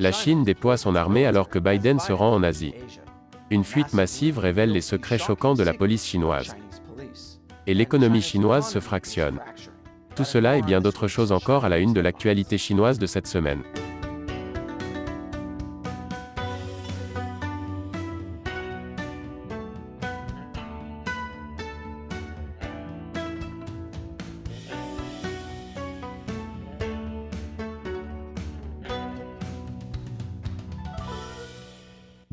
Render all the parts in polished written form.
La Chine déploie son armée alors que Biden se rend en Asie. Une fuite massive révèle les secrets choquants de la police chinoise. Et l'économie chinoise se fractionne. Tout cela et bien d'autres choses encore à la une de l'actualité chinoise de cette semaine.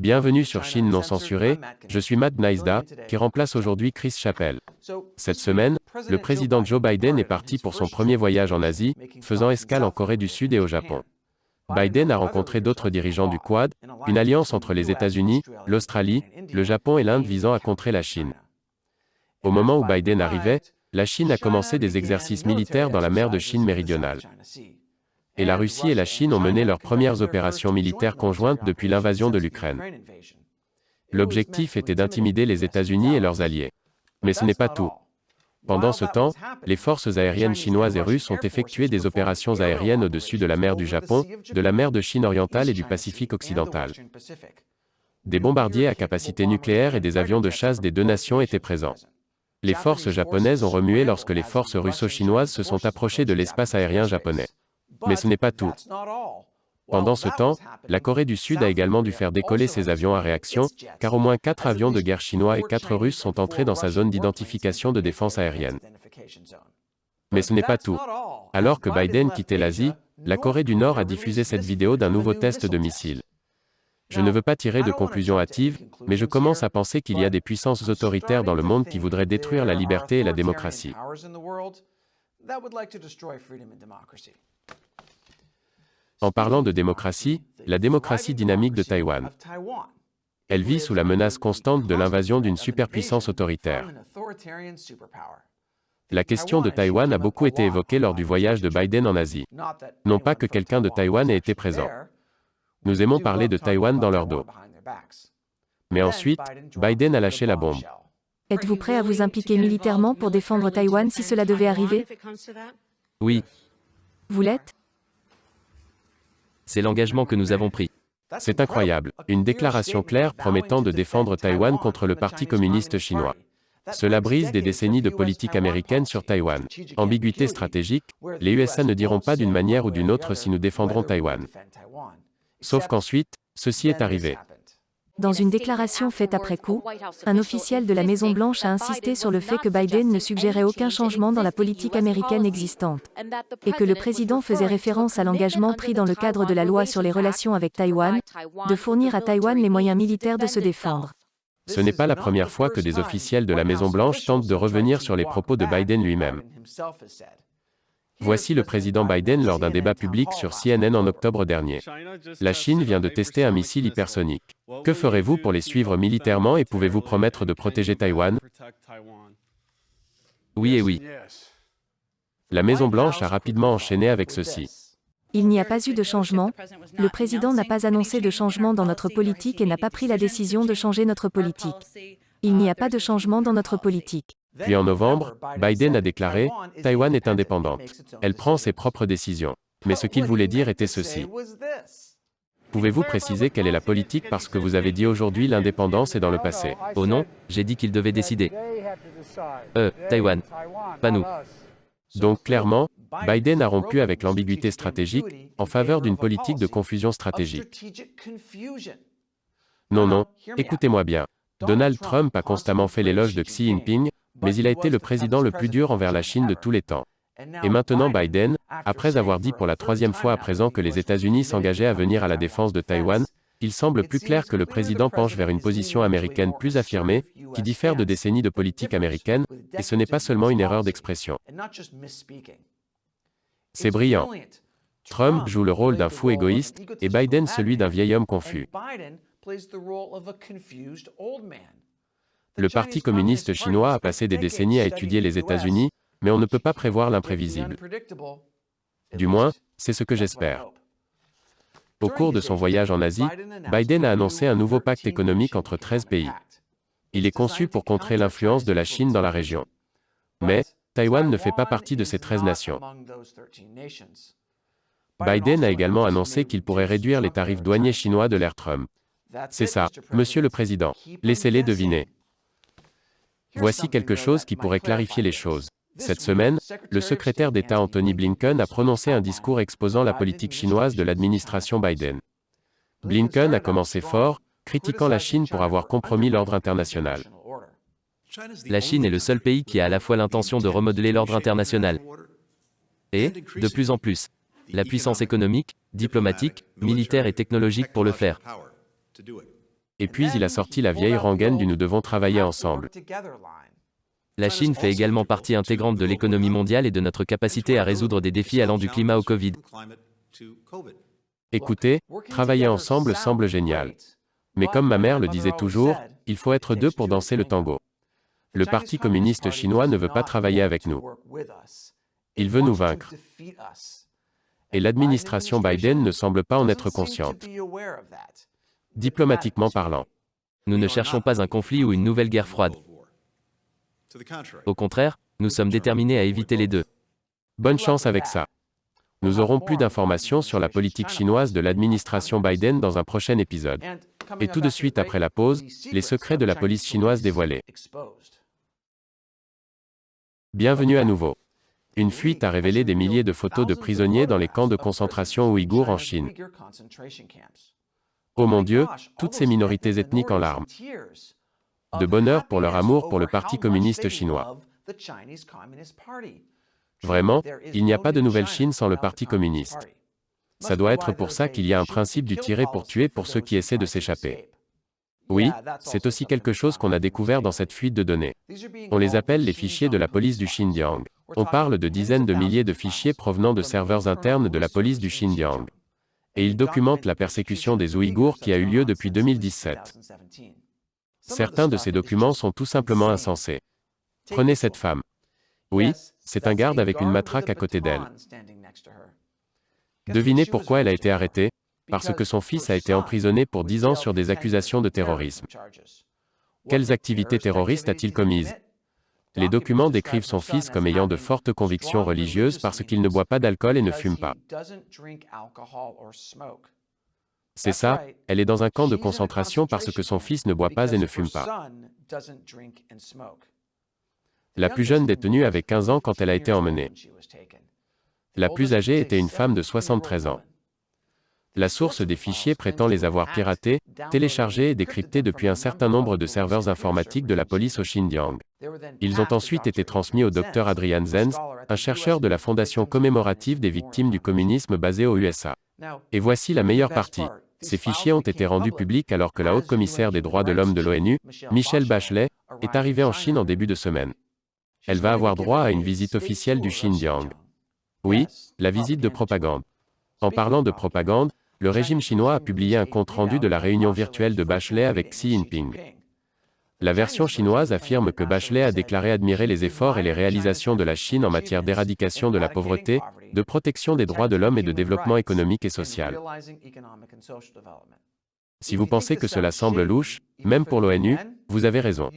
Bienvenue sur Chine non censurée, je suis Matt Neisda, qui remplace aujourd'hui Chris Chappell. Cette semaine, le président Joe Biden est parti pour son premier voyage en Asie, faisant escale en Corée du Sud et au Japon. Biden a rencontré d'autres dirigeants du Quad, une alliance entre les États-Unis, l'Australie, le Japon et l'Inde visant à contrer la Chine. Au moment où Biden arrivait, la Chine a commencé des exercices militaires dans la mer de Chine méridionale. Et la Russie et la Chine ont mené leurs premières opérations militaires conjointes depuis l'invasion de l'Ukraine. L'objectif était d'intimider les États-Unis et leurs alliés. Mais ce n'est pas tout. Pendant ce temps, les forces aériennes chinoises et russes ont effectué des opérations aériennes au-dessus de la mer du Japon, de la mer de Chine orientale et du Pacifique occidental. Des bombardiers à capacité nucléaire et des avions de chasse des deux nations étaient présents. Les forces japonaises ont remué lorsque les forces russo-chinoises se sont approchées de l'espace aérien japonais. Mais ce n'est pas tout. Pendant ce temps, la Corée du Sud a également dû faire décoller ses avions à réaction, car au moins 4 avions de guerre chinois et 4 russes sont entrés dans sa zone d'identification de défense aérienne. Mais ce n'est pas tout. Alors que Biden quittait l'Asie, la Corée du Nord a diffusé cette vidéo d'un nouveau test de missile. Je ne veux pas tirer de conclusions hâtives, mais je commence à penser qu'il y a des puissances autoritaires dans le monde qui voudraient détruire la liberté et la démocratie. En parlant de démocratie, la démocratie dynamique de Taïwan. Elle vit sous la menace constante de l'invasion d'une superpuissance autoritaire. La question de Taïwan a beaucoup été évoquée lors du voyage de Biden en Asie. Non pas que quelqu'un de Taïwan ait été présent. Nous aimons parler de Taïwan dans leur dos. Mais ensuite, Biden a lâché la bombe. Êtes-vous prêt à vous impliquer militairement pour défendre Taïwan si cela devait arriver? Oui, Vous l'êtes? c'est l'engagement que nous avons pris. C'est incroyable, une déclaration claire promettant de défendre Taïwan contre le Parti communiste chinois. Cela brise des décennies de politique américaine sur Taïwan. Ambiguïté stratégique, les USA ne diront pas d'une manière ou d'une autre si nous défendrons Taïwan. Sauf qu'ensuite, ceci est arrivé. Dans une déclaration faite après coup, un officiel de la Maison-Blanche a insisté sur le fait que Biden ne suggérait aucun changement dans la politique américaine existante, et que le président faisait référence à l'engagement pris dans le cadre de la loi sur les relations avec Taïwan, de fournir à Taïwan les moyens militaires de se défendre. Ce n'est pas la première fois que des officiels de la Maison-Blanche tentent de revenir sur les propos de Biden lui-même. Voici le président Biden lors d'un débat public sur CNN en octobre dernier. La Chine vient de tester un missile hypersonique. Que ferez-vous pour les suivre militairement et pouvez-vous promettre de protéger Taïwan? Oui et oui. La Maison-Blanche a rapidement enchaîné avec ceci. Il n'y a pas eu de changement, le président n'a pas annoncé de changement dans notre politique et n'a pas pris la décision de changer notre politique. Il n'y a pas de changement dans notre politique. Puis en novembre, Biden a déclaré « Taïwan est indépendante. Elle prend ses propres décisions. » Mais ce qu'il voulait dire était ceci. Pouvez-vous préciser quelle est la politique parce que vous avez dit aujourd'hui l'indépendance est dans le passé? Oh non, j'ai dit qu'ils devaient décider. Taïwan. Pas nous. Donc clairement, Biden a rompu avec l'ambiguïté stratégique en faveur d'une politique de confusion stratégique. Non, écoutez-moi bien. Donald Trump a constamment fait l'éloge de Xi Jinping, mais il a été le président le plus dur envers la Chine de tous les temps. Et maintenant Biden, après avoir dit pour la 3e fois à présent que les États-Unis s'engageaient à venir à la défense de Taïwan, il semble plus clair que le président penche vers une position américaine plus affirmée, qui diffère de décennies de politique américaine, et ce n'est pas seulement une erreur d'expression. C'est brillant. Trump joue le rôle d'un fou égoïste, et Biden celui d'un vieil homme confus. Le Parti communiste chinois a passé des décennies à étudier les États-Unis, mais on ne peut pas prévoir l'imprévisible. Du moins, c'est ce que j'espère. Au cours de son voyage en Asie, Biden a annoncé un nouveau pacte économique entre 13 pays. Il est conçu pour contrer l'influence de la Chine dans la région. Mais, Taïwan ne fait pas partie de ces 13 nations. Biden a également annoncé qu'il pourrait réduire les tarifs douaniers chinois de l'ère Trump. C'est ça, Monsieur le Président. Laissez-les deviner. Voici quelque chose qui pourrait clarifier les choses. Cette semaine, le secrétaire d'État Anthony Blinken a prononcé un discours exposant la politique chinoise de l'administration Biden. Blinken a commencé fort, critiquant la Chine pour avoir compromis l'ordre international. La Chine est le seul pays qui a à la fois l'intention de remodeler l'ordre international et, de plus en plus, la puissance économique, diplomatique, militaire et technologique pour le faire. Et puis il a sorti la vieille rengaine du « nous devons travailler ensemble ». La Chine fait également partie intégrante de l'économie mondiale et de notre capacité à résoudre des défis allant du climat au Covid. Écoutez, travailler ensemble semble génial. Mais comme ma mère le disait toujours, il faut être deux pour danser le tango. Le Parti communiste chinois ne veut pas travailler avec nous. Il veut nous vaincre. Et l'administration Biden ne semble pas en être consciente. Diplomatiquement parlant. Nous ne cherchons pas un conflit ou une nouvelle guerre froide. Au contraire, nous sommes déterminés à éviter les deux. Bonne chance avec ça. Nous aurons plus d'informations sur la politique chinoise de l'administration Biden dans un prochain épisode. Et tout de suite après la pause, les secrets de la police chinoise dévoilés. Bienvenue à nouveau. Une fuite a révélé des milliers de photos de prisonniers dans les camps de concentration ouïghours en Chine. Oh mon Dieu, toutes ces minorités ethniques en larmes. De bonheur pour leur amour pour le Parti communiste chinois. Vraiment, il n'y a pas de nouvelle Chine sans le Parti communiste. Ça doit être pour ça qu'il y a un principe du tirer pour tuer pour ceux qui essaient de s'échapper. Oui, c'est aussi quelque chose qu'on a découvert dans cette fuite de données. On les appelle les fichiers de la police du Xinjiang. On parle de dizaines de milliers de fichiers provenant de serveurs internes de la police du Xinjiang. Et ils documentent la persécution des Ouïghours qui a eu lieu depuis 2017. Certains de ces documents sont tout simplement insensés. Prenez cette femme. Oui, c'est un garde avec une matraque à côté d'elle. Devinez pourquoi elle a été arrêtée? Parce que son fils a été emprisonné pour 10 ans sur des accusations de terrorisme. Quelles activités terroristes a-t-il commises? Les documents décrivent son fils comme ayant de fortes convictions religieuses parce qu'il ne boit pas d'alcool et ne fume pas. C'est ça, elle est dans un camp de concentration parce que son fils ne boit pas et ne fume pas. La plus jeune détenue avait 15 ans quand elle a été emmenée. La plus âgée était une femme de 73 ans. La source des fichiers prétend les avoir piratés, téléchargés et décryptés depuis un certain nombre de serveurs informatiques de la police au Xinjiang. Ils ont ensuite été transmis au Dr Adrian Zenz, un chercheur de la Fondation commémorative des victimes du communisme basée aux USA. Et voici la meilleure partie. Ces fichiers ont été rendus publics alors que la haute commissaire des droits de l'homme de l'ONU, Michelle Bachelet, est arrivée en Chine en début de semaine. Elle va avoir droit à une visite officielle du Xinjiang. Oui, la visite de propagande. En parlant de propagande, le régime chinois a publié un compte-rendu de la réunion virtuelle de Bachelet avec Xi Jinping. La version chinoise affirme que Bachelet a déclaré admirer les efforts et les réalisations de la Chine en matière d'éradication de la pauvreté, de protection des droits de l'homme et de développement économique et social. Si vous pensez que cela semble louche, même pour l'ONU, vous avez raison.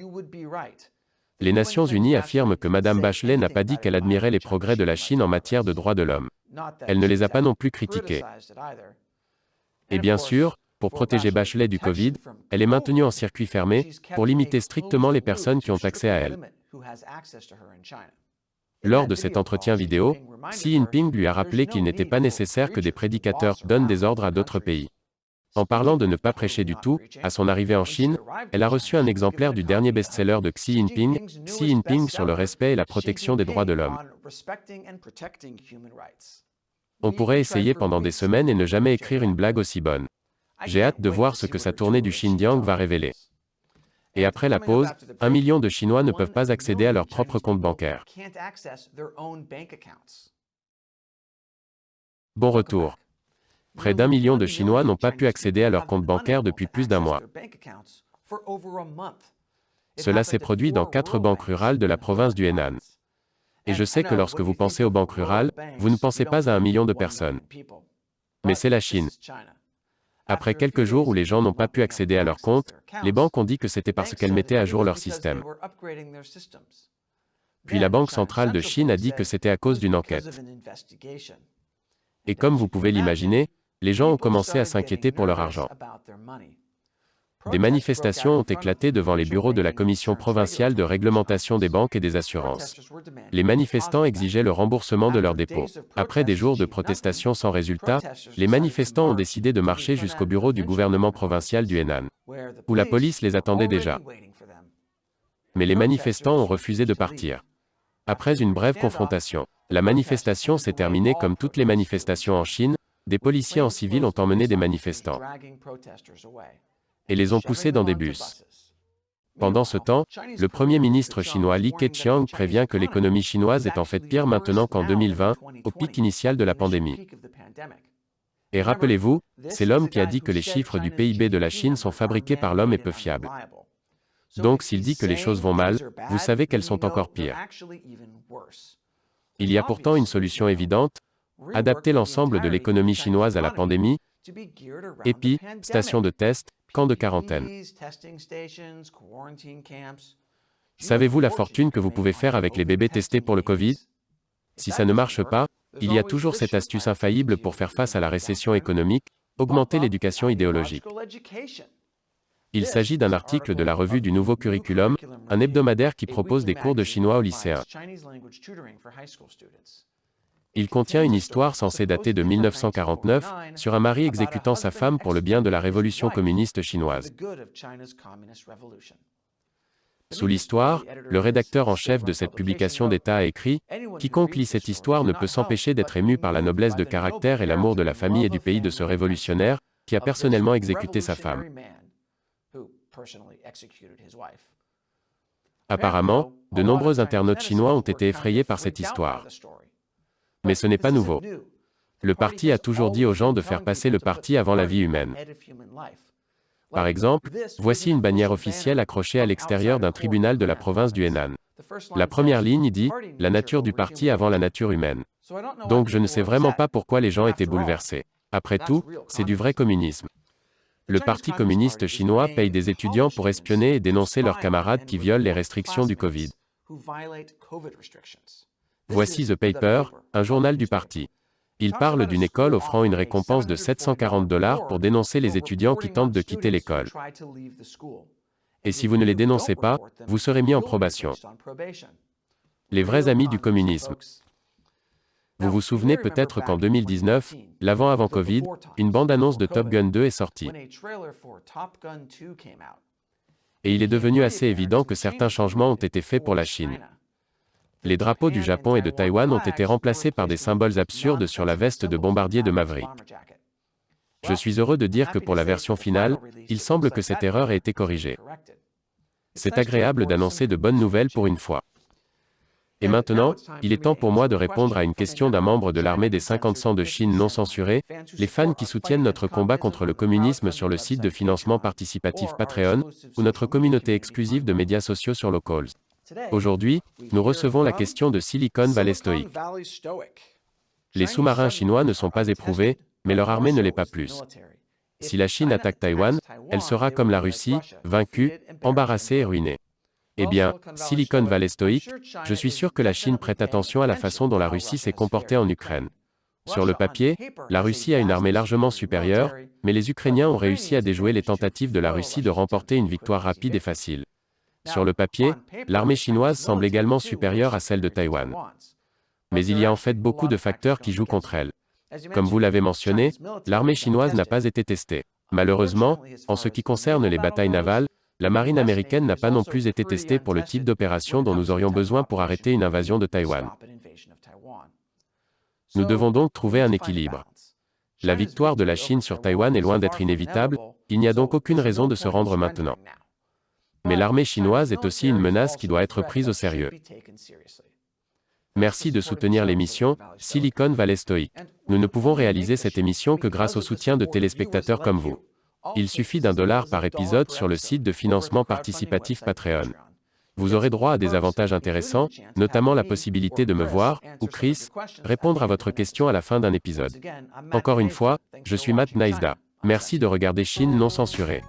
Les Nations Unies affirment que Mme Bachelet n'a pas dit qu'elle admirait les progrès de la Chine en matière de droits de l'homme. Elle ne les a pas non plus critiqués. Et bien sûr, pour protéger Bachelet du Covid, elle est maintenue en circuit fermé, pour limiter strictement les personnes qui ont accès à elle. Lors de cet entretien vidéo, Xi Jinping lui a rappelé qu'il n'était pas nécessaire que des prédicateurs donnent des ordres à d'autres pays. En parlant de ne pas prêcher du tout, à son arrivée en Chine, elle a reçu un exemplaire du dernier best-seller de Xi Jinping sur le respect et la protection des droits de l'homme. On pourrait essayer pendant des semaines et ne jamais écrire une blague aussi bonne. J'ai hâte de voir ce que sa tournée du Xinjiang va révéler. Et après la pause, 1 million de Chinois ne peuvent pas accéder à leur propre compte bancaire. Bon retour. Près d'1 million de Chinois n'ont pas pu accéder à leur compte bancaire depuis plus d'un mois. Cela s'est produit dans 4 banques rurales de la province du Henan. Et je sais que lorsque vous pensez aux banques rurales, vous ne pensez pas à 1 million de personnes. Mais c'est la Chine. Après quelques jours où les gens n'ont pas pu accéder à leur compte, les banques ont dit que c'était parce qu'elles mettaient à jour leur système. Puis la Banque centrale de Chine a dit que c'était à cause d'une enquête. Et comme vous pouvez l'imaginer, les gens ont commencé à s'inquiéter pour leur argent. Des manifestations ont éclaté devant les bureaux de la Commission provinciale de réglementation des banques et des assurances. Les manifestants exigeaient le remboursement de leurs dépôts. Après des jours de protestations sans résultat, les manifestants ont décidé de marcher jusqu'au bureau du gouvernement provincial du Henan, où la police les attendait déjà. Mais les manifestants ont refusé de partir. Après une brève confrontation, la manifestation s'est terminée comme toutes les manifestations en Chine, des policiers en civil ont emmené des manifestants et les ont poussés dans des bus. Pendant ce temps, le Premier ministre chinois Li Keqiang prévient que l'économie chinoise est en fait pire maintenant qu'en 2020, au pic initial de la pandémie. Et rappelez-vous, c'est l'homme qui a dit que les chiffres du PIB de la Chine sont fabriqués par l'homme et peu fiables. Donc s'il dit que les choses vont mal, vous savez qu'elles sont encore pires. Il y a pourtant une solution évidente, adapter l'ensemble de l'économie chinoise à la pandémie, épis, stations de test, camps de quarantaine. Savez-vous la fortune que vous pouvez faire avec les bébés testés pour le Covid? Si ça ne marche pas, il y a toujours cette astuce infaillible pour faire face à la récession économique, augmenter l'éducation idéologique. Il s'agit d'un article de la revue du Nouveau Curriculum, un hebdomadaire qui propose des cours de chinois aux lycéens. Il contient une histoire censée dater de 1949, sur un mari exécutant sa femme pour le bien de la révolution communiste chinoise. Sous l'histoire, le rédacteur en chef de cette publication d'État a écrit « Quiconque lit cette histoire ne peut s'empêcher d'être ému par la noblesse de caractère et l'amour de la famille et du pays de ce révolutionnaire, qui a personnellement exécuté sa femme. » Apparemment, de nombreux internautes chinois ont été effrayés par cette histoire. Mais ce n'est pas nouveau. Le parti a toujours dit aux gens de faire passer le parti avant la vie humaine. Par exemple, voici une bannière officielle accrochée à l'extérieur d'un tribunal de la province du Henan. La première ligne dit « La nature du parti avant la nature humaine ». Donc je ne sais vraiment pas pourquoi les gens étaient bouleversés. Après tout, c'est du vrai communisme. Le Parti communiste chinois paye des étudiants pour espionner et dénoncer leurs camarades qui violent les restrictions du Covid. Voici The Paper, un journal du parti. Il parle d'une école offrant une récompense de $740 pour dénoncer les étudiants qui tentent de quitter l'école. Et si vous ne les dénoncez pas, vous serez mis en probation. Les vrais amis du communisme. Vous vous souvenez peut-être qu'en 2019, l'avant-avant Covid, une bande-annonce de Top Gun 2 est sortie. Et il est devenu assez évident que certains changements ont été faits pour la Chine. Les drapeaux du Japon et de Taïwan ont été remplacés par des symboles absurdes sur la veste de bombardier de Maverick. Je suis heureux de dire que pour la version finale, il semble que cette erreur ait été corrigée. C'est agréable d'annoncer de bonnes nouvelles pour une fois. Et maintenant, il est temps pour moi de répondre à une question d'un membre de l'armée des 50 cents de Chine non censurée, les fans qui soutiennent notre combat contre le communisme sur le site de financement participatif Patreon, ou notre communauté exclusive de médias sociaux sur Locals. Aujourd'hui, nous recevons la question de Silicon Valley Stoic. Les sous-marins chinois ne sont pas éprouvés, mais leur armée ne l'est pas plus. Si la Chine attaque Taïwan, elle sera comme la Russie, vaincue, embarrassée et ruinée. Eh bien, Silicon Valley Stoic, je suis sûr que la Chine prête attention à la façon dont la Russie s'est comportée en Ukraine. Sur le papier, la Russie a une armée largement supérieure, mais les Ukrainiens ont réussi à déjouer les tentatives de la Russie de remporter une victoire rapide et facile. Sur le papier, l'armée chinoise semble également supérieure à celle de Taïwan. Mais il y a en fait beaucoup de facteurs qui jouent contre elle. Comme vous l'avez mentionné, l'armée chinoise n'a pas été testée. Malheureusement, en ce qui concerne les batailles navales, la marine américaine n'a pas non plus été testée pour le type d'opération dont nous aurions besoin pour arrêter une invasion de Taïwan. Nous devons donc trouver un équilibre. La victoire de la Chine sur Taïwan est loin d'être inévitable, il n'y a donc aucune raison de se rendre maintenant. Mais l'armée chinoise est aussi une menace qui doit être prise au sérieux. Merci de soutenir l'émission Silicon Valley Stoic. Nous ne pouvons réaliser cette émission que grâce au soutien de téléspectateurs comme vous. Il suffit $1 par épisode sur le site de financement participatif Patreon. Vous aurez droit à des avantages intéressants, notamment la possibilité de me voir, ou Chris, répondre à votre question à la fin d'un épisode. Encore une fois, je suis Matt Naizda. Merci de regarder Chine non censurée.